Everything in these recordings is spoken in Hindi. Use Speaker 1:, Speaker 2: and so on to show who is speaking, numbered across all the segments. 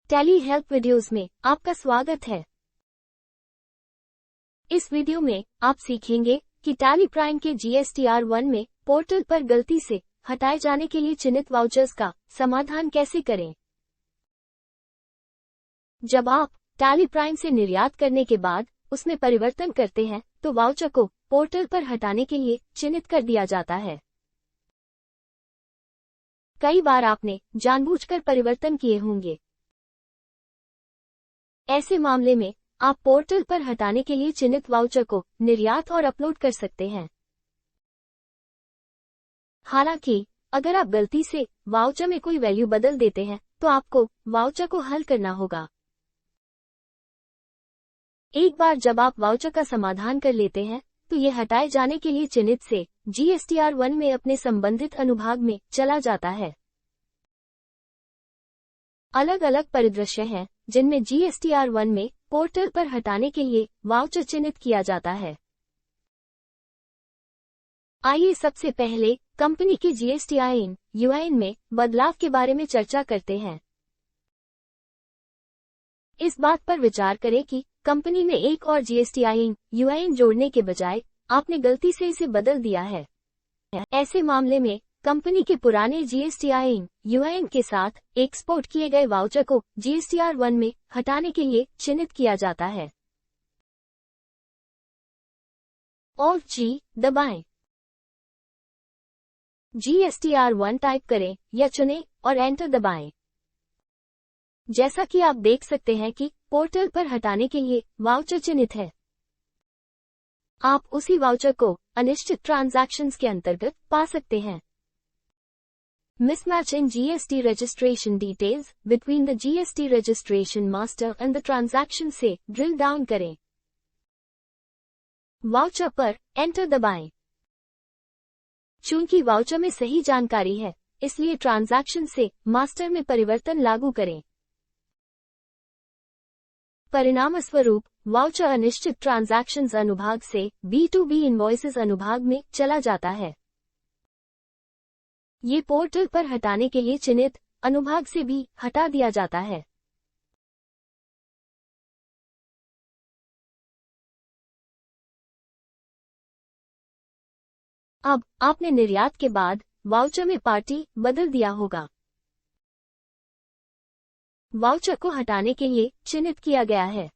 Speaker 1: टैली हेल्प वीडियोस में आपका स्वागत है। इस वीडियो में आप सीखेंगे कि टैली प्राइम के GSTR1 में पोर्टल पर गलती से हटाए जाने के लिए चिन्हित वाउचर्स का समाधान कैसे करें। जब आप टैली प्राइम से निर्यात करने के बाद उसमें परिवर्तन करते हैं तो वाउचर को पोर्टल पर हटाने के लिए चिन्हित कर दिया जाता है। कई बार आपने जानबूझकर परिवर्तन किए होंगे। ऐसे मामले में आप पोर्टल पर हटाने के लिए चिन्हित वाउचर को निर्यात और अपलोड कर सकते हैं। हालांकि अगर आप गलती से वाउचर में कोई वैल्यू बदल देते हैं तो आपको वाउचर को हल करना होगा। एक बार जब आप वाउचर का समाधान कर लेते हैं तो ये हटाए जाने के लिए चिन्हित से GSTR1 में अपने संबंधित अनुभाग में चला जाता है। अलग अलग परिदृश्य हैं जिनमें GSTR1 में पोर्टल पर हटाने के लिए वाउचर चिन्हित किया जाता है। आइए सबसे पहले कंपनी के GSTIN/UIN में बदलाव के बारे में चर्चा करते हैं। इस बात पर विचार करें कि कंपनी ने एक और GSTIN/UIN जोड़ने के बजाय आपने गलती से इसे बदल दिया है। ऐसे मामले में कंपनी के पुराने GSTIN/UIN के साथ एक्सपोर्ट किए गए वाउचर को GSTR1 में हटाने के लिए चिन्हित किया जाता है। Alt+G दबाएं। GSTR1 टाइप करें या चुनें और एंटर दबाएं। जैसा कि आप देख सकते हैं कि पोर्टल पर हटाने के लिए वाउचर चिन्हित है। आप उसी वाउचर को अनिश्चित ट्रांजैक्शंस के अंतर्गत पा सकते हैं। Mismatch in GST registration details between the GST registration master and the transaction से ड्रिल डाउन करें। वाउचर पर एंटर दबाएं। चूंकि वाउचर में सही जानकारी है, इसलिए ट्रांजैक्शन से मास्टर में परिवर्तन लागू करें। परिणामस्वरूप वाउचर अनिश्चित ट्रांजैक्शंस अनुभाग से B2B इनवॉइसेस अनुभाग में चला जाता है। ये पोर्टल पर हटाने के लिए चिन्हित अनुभाग से भी हटा दिया जाता है। अब आपने निर्यात के बाद वाउचर में पार्टी बदल दिया होगा। वाउचर को हटाने के लिए चिन्हित किया गया है।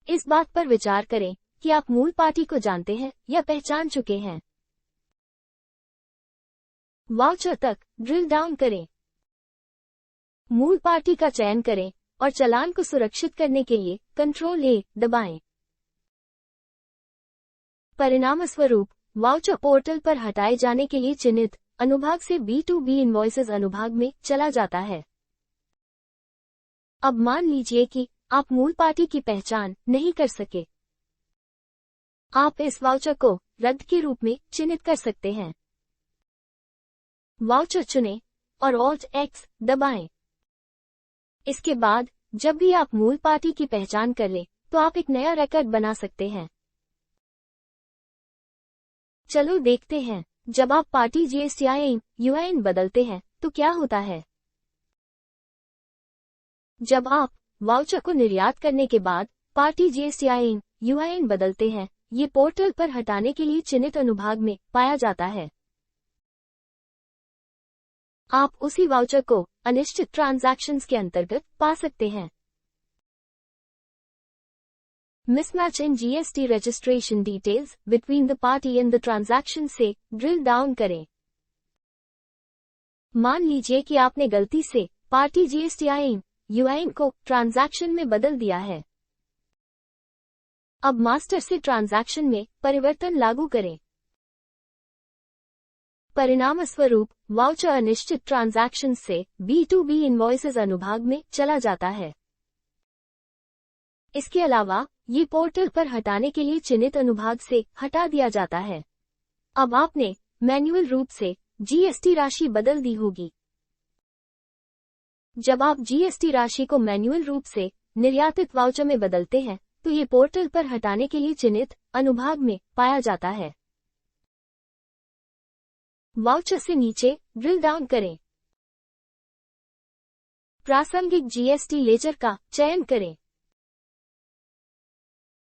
Speaker 1: इस बात पर विचार करें कि आप मूल पार्टी को जानते हैं या पहचान चुके हैं। वाउचर तक ड्रिल डाउन करें। मूल पार्टी का चयन करें और चालान को सुरक्षित करने के लिए Ctrl+A दबाएं। परिणामस्वरूप वाउचर पोर्टल पर हटाए जाने के लिए चिन्हित अनुभाग से B2B इनवॉइसेस अनुभाग में चला जाता है। अब मान लीजिए कि आप मूल पार्टी की पहचान नहीं कर सके। आप इस वाउचर को रद्द के रूप में चिन्हित कर सकते हैं। वाउचर चुनें और Alt+X दबाएं। इसके बाद जब भी आप मूल पार्टी की पहचान कर लें तो आप एक नया रिकॉर्ड बना सकते हैं। चलो देखते हैं, जब आप पार्टी GSTIN/UIN बदलते हैं तो क्या होता है। जब आप वाउचर को निर्यात करने के बाद पार्टी GSTIN/UIN बदलते हैं, ये पोर्टल पर हटाने के लिए चिन्हित अनुभाग में पाया जाता है। आप उसी वाउचर को अनिश्चित ट्रांजैक्शंस के अंतर्गत पा सकते हैं। Mismatch in GST registration details between the party and the transaction से ड्रिल डाउन करें। मान लीजिए कि आपने गलती से पार्टी GSTIN/UIN को ट्रांजैक्शन में बदल दिया है। अब मास्टर से ट्रांजैक्शन में परिवर्तन लागू करें। परिणामस्वरूप वाउचर अनिश्चित ट्रांजैक्शंस से B2B इनवॉइसेस अनुभाग में चला जाता है। इसके अलावा ये पोर्टल पर हटाने के लिए चिन्हित अनुभाग से हटा दिया जाता है। अब आपने मैन्युअल रूप से GST राशि बदल दी होगी। जब आप GST राशि को मैन्युअल रूप से निर्यातित वाउचर में बदलते हैं तो ये पोर्टल पर हटाने के लिए चिन्हित अनुभाग में पाया जाता है। वाउचर से नीचे ड्रिल डाउन करें। प्रासंगिक जीएसटी लेजर का चयन करें।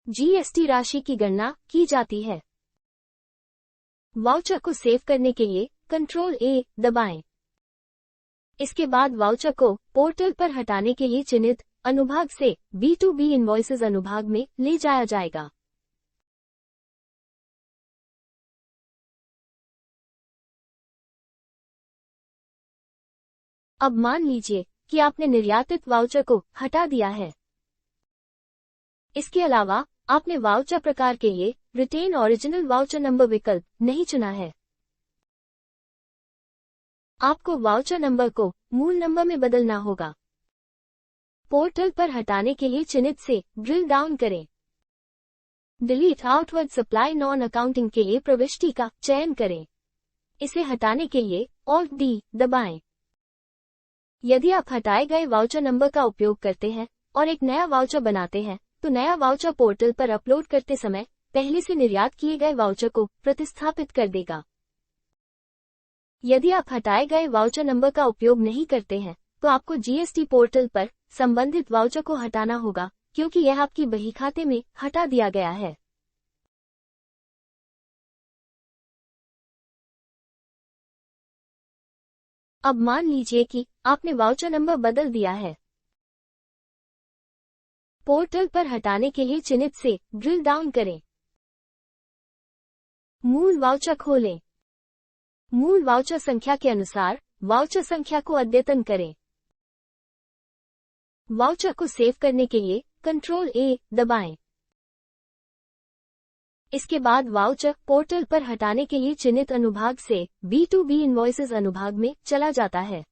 Speaker 1: जीएसटी राशि की गणना की जाती है। वाउचर को सेव करने के लिए कंट्रोल ए दबाएं। इसके बाद वाउचर को पोर्टल पर हटाने के लिए चिन्हित अनुभाग से B2B इनवॉइसेस अनुभाग में ले जाया जाएगा। अब मान लीजिए कि आपने निर्यातित वाउचर को हटा दिया है। इसके अलावा आपने वाउचर प्रकार के लिए रिटेन ओरिजिनल वाउचर नंबर विकल्प नहीं चुना है। आपको वाउचर नंबर को मूल नंबर में बदलना होगा। पोर्टल पर हटाने के लिए चिन्हित से ड्रिल डाउन करें। Delete outward supply non accounting के लिए प्रविष्टि का चयन करें। इसे हटाने के लिए Alt D दबाएं। यदि आप हटाए गए वाउचर नंबर का उपयोग करते हैं और एक नया वाउचर बनाते हैं, तो नया वाउचर पोर्टल पर अपलोड करते समय पहले से निर्यात किए गए वाउचर को प्रतिस्थापित कर देगा। यदि आप हटाए गए वाउचर नंबर का उपयोग नहीं करते हैं, तो आपको जीएसटी पोर्टल पर संबंधित वाउचर को हटाना होगा, क्योंकि यह आपकी बही खाते में हटा दिया गया है। अब मान लीजिए कि आपने वाउचर नंबर बदल दिया है। पोर्टल पर हटाने के लिए चिन्हित से ड्रिल डाउन करें। मूल वाउचर खोलें। मूल वाउचर संख्या के अनुसार वाउचर संख्या को अद्यतन करें। वाउचर को सेव करने के लिए कंट्रोल ए दबाएं। इसके बाद वाउचर पोर्टल पर हटाने के लिए चिन्हित अनुभाग से B2B इनवॉइसेस अनुभाग में चला जाता है।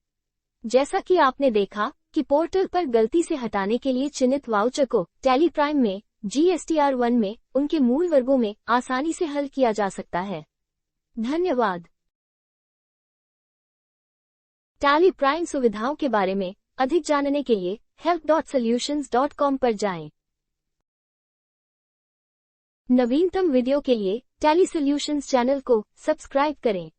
Speaker 1: जैसा कि आपने देखा कि पोर्टल पर गलती से हटाने के लिए चिन्हित वाउचर को टैली प्राइम में GSTR1 में उनके मूल वर्गों में आसानी से हल किया जा सकता है। धन्यवाद। टैली प्राइम सुविधाओं के बारे में अधिक जानने के लिए help.solutions.com पर जाएं। नवीनतम वीडियो के लिए टैली सॉल्यूशंस चैनल को सब्सक्राइब करें।